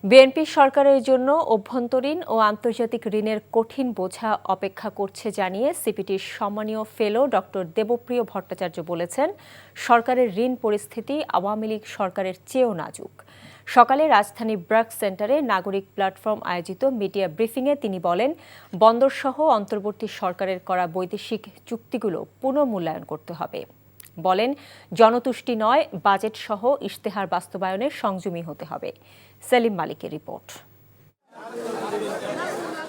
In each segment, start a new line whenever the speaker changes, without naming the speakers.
BNP সরকারের জন্য অভ্যন্তরীণ ও আন্তর্জাতিক ঋণের কঠিন বোঝা অপেক্ষা করছে জানিয়ে সিপিটির সম্মানীয় ফেলো ডক্টর দেবপ্রিয় ভট্টাচার্য বলেছেন, সরকারের ঋণ পরিস্থিতি আওয়ামী লীগ সরকারের চেয়েও নাজুক। সকালে রাজধানী ব্র্যাক সেন্টারে নাগরিক প্ল্যাটফর্ম আয়োজিত মিডিয়া ব্রিফিংয়ে তিনি বলেন, বন্দরসহ অন্তর্বর্তী সরকারের করা বৈদেশিক চুক্তিগুলো পুনর্মূল্যায়ন করতে হবে। বলেন, জনতুষ্টি নয়, বাজেট সহ ইশতেহার বাস্তবায়নের সংযমী হতে হবে। সেলিম মালিকের রিপোর্ট।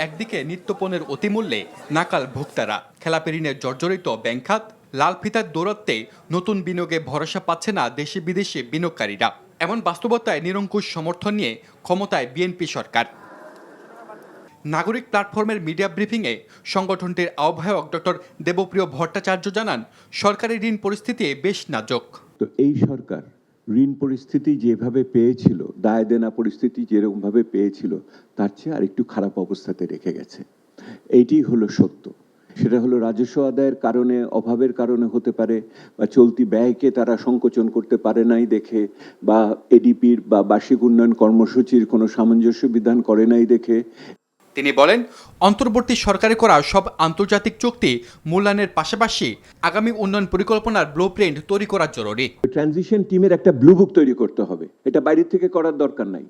একদিকে নিত্যপণ্যের অতিমূল্যে নাকাল ভোক্তারা, খেলাপি ঋণের জর্জরিত ব্যাংক খাত, লাল ফিতার দৌরত্বে নতুন বিনিয়োগে ভরসা পাচ্ছে না দেশি বিদেশি বিনিয়োগকারীরা। এমন বাস্তবতায় নিরঙ্কুশ সমর্থন নিয়ে ক্ষমতায় বিএনপি সরকার। নাগরিক প্ল্যাটফর্মের মিডিয়া ব্রিফিংয়ে সংগঠনটির আহ্বায়ক ডক্টর দেবপ্রিয় ভট্টাচার্য জানান, সরকারি ঋণ পরিস্থিতি বেশ নাজুক।
তো এই সরকার ঋণ পরিস্থিতি যেভাবে পেয়েছিল, দায় দেনা পরিস্থিতি যেরকমভাবে পেয়েছিল, তার চেয়ে আরেকটু খারাপ অবস্থাতে রেখে গেছে। এইটি হলো সত্য। সেটা হলো রাজস্ব আদায়ের কারণে, অভাবের কারণে হতে পারে, বা চলতি ব্যয়কে তারা সংকোচন করতে পারে নাই দেখে, বা এডিপির বা বার্ষিক উন্নয়ন কর্মসূচির কোনো সামঞ্জস্য বিধান করে নাই দেখে।
তিনি বলেন, অন্তর্বর্তী সরকারে করা সব আন্তর্জাতিক চুক্তি মূল্যায়নের পাশাপাশি আগামী উন্নয়ন পরিকল্পনার ব্লুপ্রিন্ট তৈরি করা জরুরি।
ট্রানজিশন টিমের একটা ব্লুবুক তৈরি করতে হবে, এটা বাইরে থেকে করার দরকার নাই।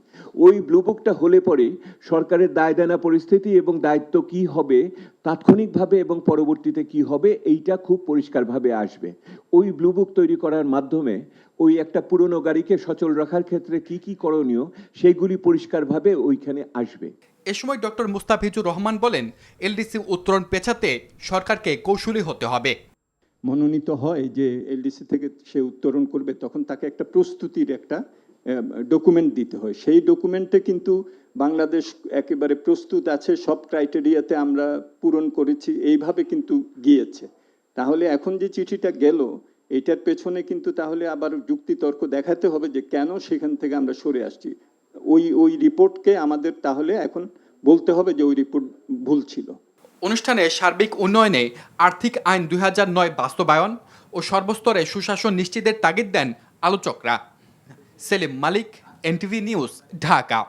ওই ব্লুবুকটা হলে পরে সরকারের দায় দেনা পরিস্থিতি এবং দায়িত্ব কি হবে তাৎক্ষণিকভাবে এবং পরবর্তীতে কি হবে, এইটা খুব পরিষ্কারভাবে আসবে। ওই ব্লুবুক তৈরি করার মাধ্যমে ওই একটা পুরনো গাড়িকে সচল রাখার ক্ষেত্রে কি কি করণীয়, সেইগুলি পরিষ্কারভাবে ওইখানে আসবে।
এ সময় ডক্টর মুস্তাফিজুর রহমান বলেন, এলডিসি উত্তরণ পেছাতে সরকারকে কৌশলী হতে হবে।
মনোনীত হয় যে এলডিসি থেকে সে উত্তরণ করবে, তখন তাকে একটা প্রস্তুতির একটা ডকুমেন্ট দিতে হয়। সেই ডকুমেন্টে কিন্তু বাংলাদেশ একেবারে প্রস্তুত আছে, সব ক্রাইটেরিয়াতে আমরা পূরণ করেছি, এইভাবে কিন্তু গিয়েছে। তাহলে এখন যে চিঠিটা গেল, এটার পেছনে কিন্তু তাহলে আবার যুক্তিতর্ক দেখাতে হবে যে কেন সেখান থেকে আমরা সরে আসছি। ওই রিপোর্টকে আমাদের তাহলে এখন বলতে হবে যে ওই রিপোর্ট ভুল ছিল।
অনুষ্ঠানে সার্বিক উন্নয়নে আর্থিক আইন 2009 বাস্তবায়ন ও সর্বস্তরে সুশাসন নিশ্চিতের তাগিদ দেন আলোচকরা। সেলিম মালিক, এনটিভি নিউজ, ঢাকা।